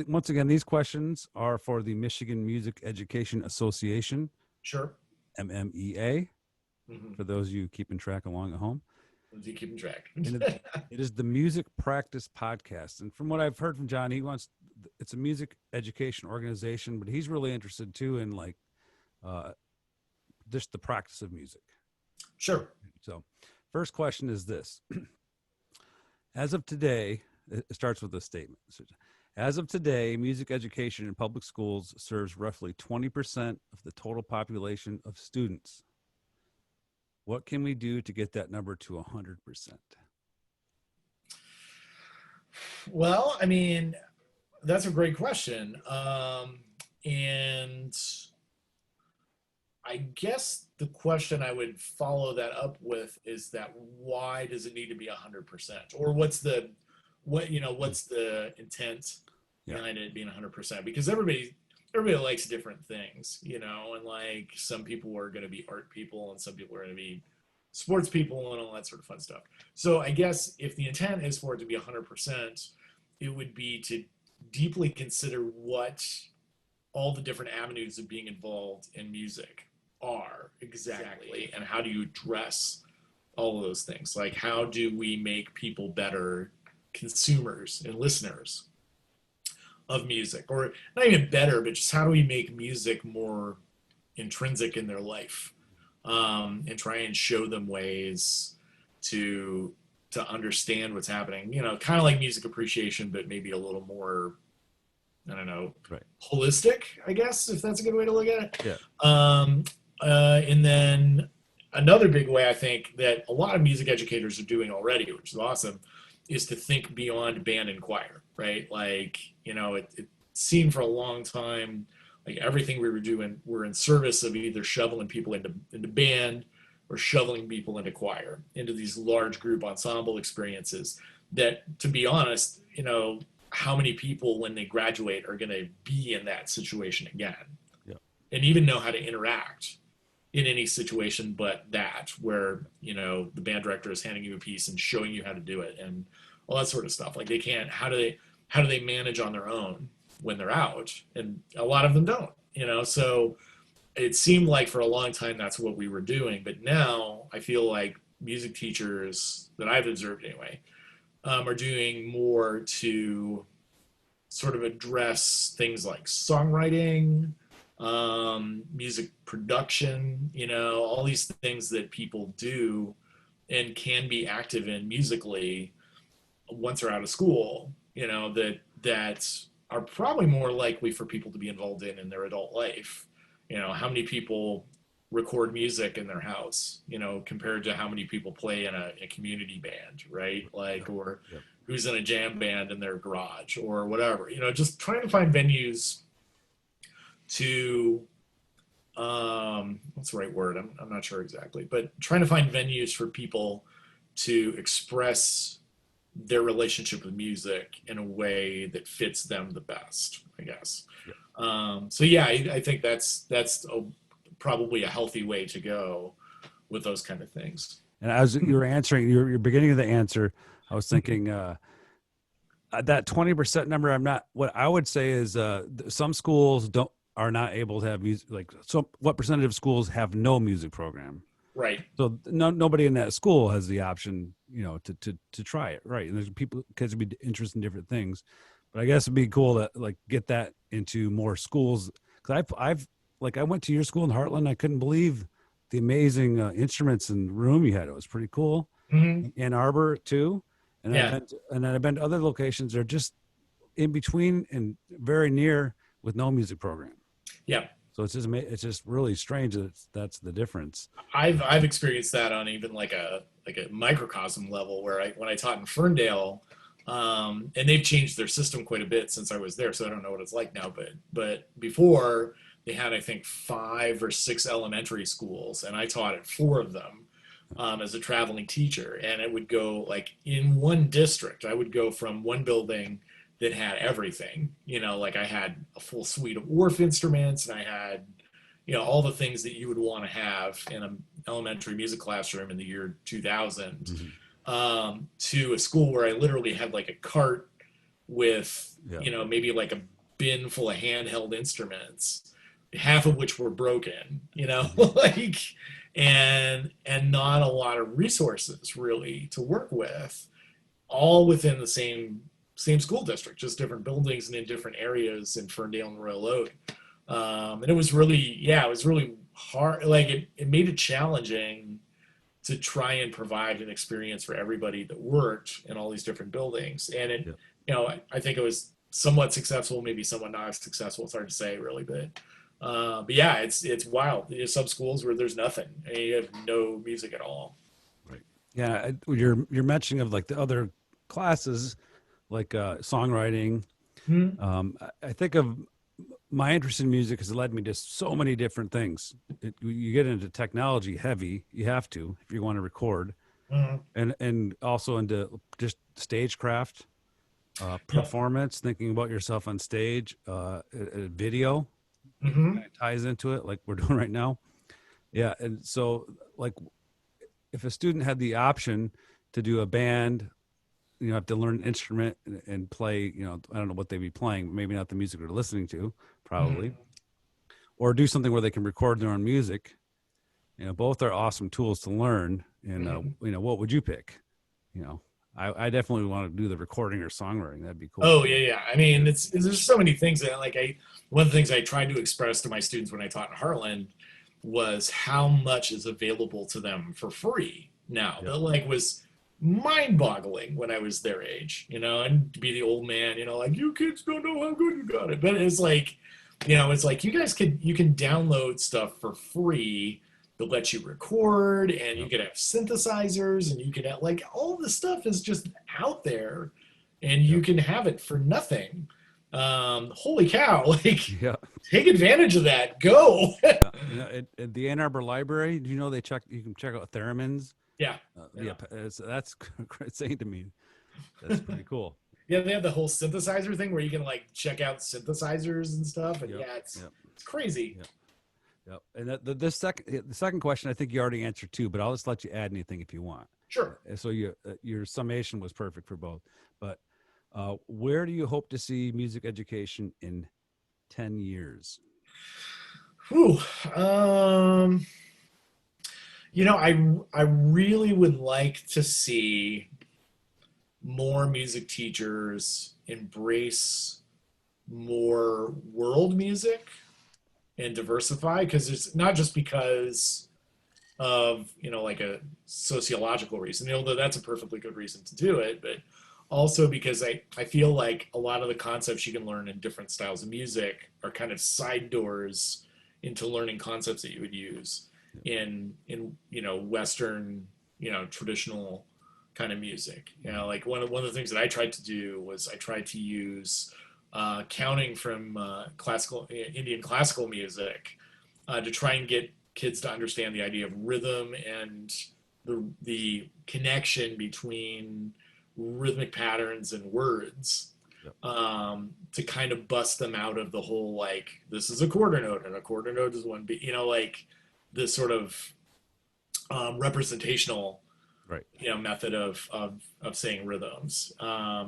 once again, these questions are for the Michigan Music Education Association, Sure. MMEA, Mm-hmm. for those of you keeping track along at home. Is he keeping track? And it is the Music Practice Podcast. And from what I've heard from John, it's a music education organization, but he's really interested too in like uh, just the practice of music. Sure. So, first question is this. As of today, it starts with a statement. As of today, music education in public schools serves roughly 20% of the total population of students. What can we do to get that number to 100%? Well, I mean, that's a great question. And I guess the question I would follow that up with is that why does it need to be 100%? Or what's the intent Yeah. behind it being 100%? Because everybody likes different things, and like some people are going to be art people and some people are going to be sports people and all that sort of fun stuff. So I guess if the intent is for it to be 100%, it would be to deeply consider what all the different avenues of being involved in music are exactly, and how do you address all of those things? Like, how do we make people better consumers and listeners of music? Or not even better, but just how do we make music more intrinsic in their life, and try and show them ways to understand what's happening, kind of like music appreciation, but maybe a little more, I don't know, Right. holistic, I guess, if that's a good way to look at it. Yeah. And then another big way I think that a lot of music educators are doing already, which is awesome, is to think beyond band and choir, right? Like, it seemed for a long time like everything we were doing were in service of either shoveling people into band or shoveling people into choir, into these large group ensemble experiences that, to be honest, how many people when they graduate are going to be in that situation again, Yeah. and even know how to interact in any situation but that, where the band director is handing you a piece and showing you how to do it and all that sort of stuff. Like, they can't, how do they manage on their own when they're out? And a lot of them don't, so it seemed like for a long time that's what we were doing. But now I feel like music teachers that I've observed anyway, are doing more to sort of address things like songwriting, music production, all these things that people do and can be active in musically once they're out of school, that are probably more likely for people to be involved in their adult life. How many people record music in their house, compared to how many people play in a community band, right? Like, or who's in a jam band in their garage or whatever, just trying to find venues to, what's the right word? I'm not sure exactly, but trying to find venues for people to express their relationship with music in a way that fits them the best, I guess. So yeah, I think that's probably a healthy way to go with those kind of things. And as you were answering, your beginning of the answer, I was thinking that 20% number. What I would say is some schools are not able to have music. Like, so what percentage of schools have no music program? Right. So nobody in that school has the option, to try it. Right. And there's kids would be interested in different things, but I guess it'd be cool to like get that into more schools. Cause I've like, I went to your school in Heartland. I couldn't believe the amazing instruments and room you had. It was pretty cool. Mm-hmm. Ann Arbor too. And Yeah. then I've been to other locations. They're just in between and very near with no music program. Yeah. So it's just really strange that that's the difference. I've experienced that on even like a microcosm level, where when I taught in Ferndale, and they've changed their system quite a bit since I was there, so I don't know what it's like now. But before, they had, I think, 5 or 6 elementary schools, and I taught at 4 of them, as a traveling teacher. And it would go like in one district. I would go from one building that had everything, like I had a full suite of Orff instruments, and I had, all the things that you would want to have in an elementary music classroom in the year 2000, Mm-hmm. to a school where I literally had like a cart with, Yeah. maybe like a bin full of handheld instruments, half of which were broken, like, and not a lot of resources really to work with, all within the same school district, just different buildings and in different areas in Ferndale and Royal Oak. And it was really, yeah, it was really hard. Like it made it challenging to try and provide an experience for everybody that worked in all these different buildings. And it, Yeah. I think it was somewhat successful, maybe somewhat not successful. It's hard to say really, but yeah, it's wild. There's some schools where there's nothing, and you have no music at all. Right. Yeah. You're mentioning of like the other classes, like songwriting. Hmm. I think of my interest in music has led me to so many different things. You get into technology heavy, you have to if you want to record, Hmm. and also into just stagecraft, Yep. performance, thinking about yourself on stage, video Hmm. kind of ties into it, like we're doing right now. Yeah, and so like if a student had the option to do a band, have to learn an instrument and play, I don't know what they'd be playing, maybe not the music they're listening to, probably, Hmm. or do something where they can record their own music. Both are awesome tools to learn. And Hmm. what would you pick? You know, I definitely want to do the recording or songwriting. That'd be cool. Oh yeah, yeah. I mean, it's there's so many things that like one of the things I tried to express to my students when I taught in Heartland was how much is available to them for free now. Yep. That like was mind-boggling when I was their age, and to be the old man, like you kids don't know how good you got it. But it's like, it's like you can download stuff for free that lets you record, and you Yep. can have synthesizers, and you can have like all this stuff is just out there, and you Yep. can have it for nothing. Holy cow! Like, Yeah. take advantage of that. Go. Yeah. At the Ann Arbor Library, do you know you can check out theremins? Yeah, Yeah. yeah, That's insane to me. That's pretty cool. yeah. They have the whole synthesizer thing where you can like check out synthesizers and stuff, and Yep. yeah, it's Yep. it's crazy. Yep. Yep. And the second question, I think you already answered too, but I'll just let you add anything if you want. Sure. So your summation was perfect for both. But where do you hope to see music education in 10 years? Whew. Um, I really would like to see more music teachers embrace more world music and diversify, because it's not just because of like a sociological reason, although that's a perfectly good reason to do it, but also because I feel like a lot of the concepts you can learn in different styles of music are kind of side doors into learning concepts that you would use in Western, traditional kind of music. Like one of the things that I tried to do was I tried to use counting from classical Indian classical music to try and get kids to understand the idea of rhythm and the connection between rhythmic patterns and words, Yep. to kind of bust them out of the whole like this is a quarter note and a quarter note is one beat, like this sort of representational Right. method of saying rhythms,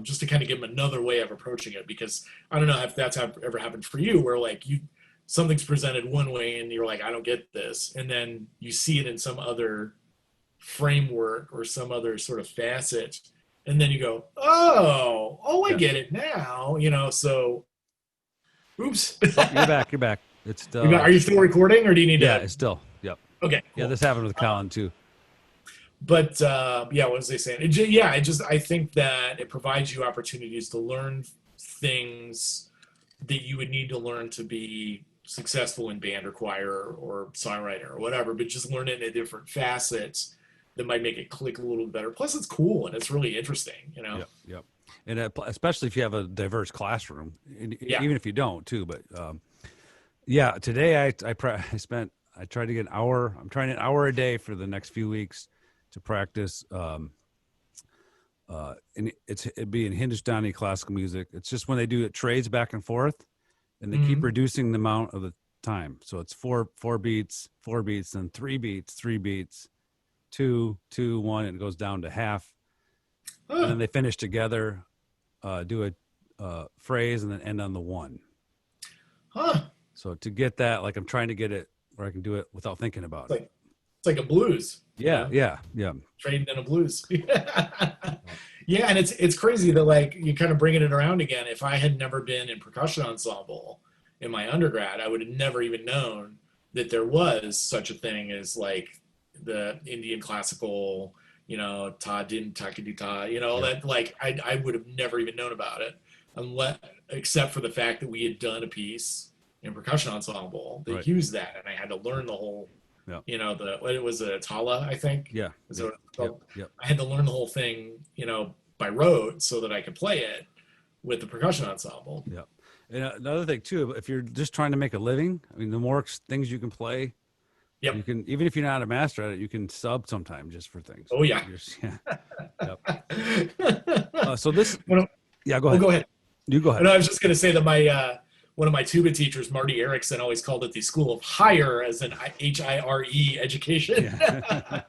just to kind of give them another way of approaching it, because I don't know if that's ever happened for you where like something's presented one way and you're like I don't get this, and then you see it in some other framework or some other sort of facet, and then you go oh I Yeah. get it now, so oops. Oh, you're back. You're back. It's Are you still recording or do you need yeah, to? it's still, yep. Okay, Yeah, cool. this happened with Colin too. But yeah, what was I saying? I think that it provides you opportunities to learn things that you would need to learn to be successful in band or choir or songwriter or whatever, but just learn it in a different facets that might make it click a little better. Plus, it's cool and it's really interesting. Yep. Yep. And especially if you have a diverse classroom, Yeah. even if you don't too, but yeah, today I tried to get an hour. I'm trying an hour a day for the next few weeks to practice. And it'd be in Hindustani classical music. It's just when they do it trades back and forth, and they keep Mhm. reducing the amount of the time. So it's four beats, then three beats, two, two, one, and it goes down to half, and then Huh. they finish together. Do phrase and then end on the one. Huh. So to get that, like I'm trying to get it where I can do it without thinking about it. It's like a blues. Yeah, yeah, yeah. Trained in a blues. Yeah, and it's crazy that like you kind of bringing it around again. If I had never been in percussion ensemble in my undergrad, I would have never even known that there was such a thing as like the Indian classical, ta din ta ki ta, that like I would have never even known about it unless except for the fact that we had done a piece in percussion ensemble that used that, and I had to learn the whole. Yeah. What it was a tala, I think. Yeah. So yep. I had to learn the whole thing, by rote so that I could play it with the percussion ensemble. Yeah. And another thing too, if you're just trying to make a living, I mean, the more things you can play, you can, even if you're not a master at it, you can sub sometimes just for things. Oh yeah. Yep. So this, go ahead. Go ahead. You go ahead. And I was just going to say that my, one of my tuba teachers, Marty Erickson, always called it the School of Hire as an HIRE education. Yeah.